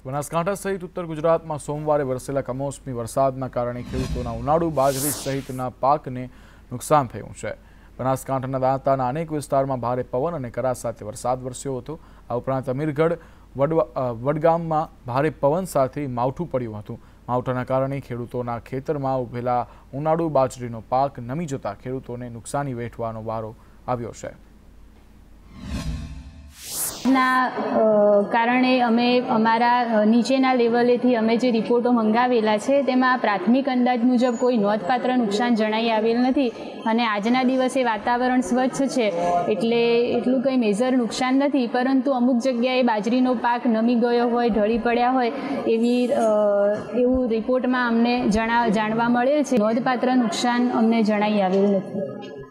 બનાસકાંઠા સહિત ઉત્તર ગુજરાતમાં સોમવારે વરસેલા કમોસમી વરસાદના કારણે ખેડૂતોના ઉનાળુ બાજરી સહિતના પાકને નુકસાન થયું છે। બનાસકાંઠાના દાંતાના અનેક વિસ્તારમાં ભારે પવન અને કરા સાથે વરસાદ વરસ્યો હતો। આ ઉપરાંત અમીરગઢ વડગામમાં ભારે પવન સાથે માવઠું પડ્યું હતું। માવઠાના કારણે ખેડૂતોના ખેતરમાં ઉભેલા ઉનાળુ બાજરીનો પાક નમી જતા ખેડૂતોને નુકસાની વેઠવાનો વારો આવ્યો છે। કારણે અમે અમારા નીચેના લેવલેથી અમે જે રિપોર્ટો મંગાવેલા છે તેમાં પ્રાથમિક અંદાજ મુજબ કોઈ નોંધપાત્ર નુકસાન જણાઈ આવેલ નથી અને આજના દિવસે વાતાવરણ સ્વચ્છ છે એટલે એટલું કંઈ મેજર નુકસાન નથી, પરંતુ અમુક જગ્યાએ બાજરીનો પાક નમી ગયો હોય, ઢળી પડ્યા હોય એવું રિપોર્ટમાં અમને જાણવા મળેલ છે। નોંધપાત્ર નુકસાન અમને જણાઈ આવેલ નથી।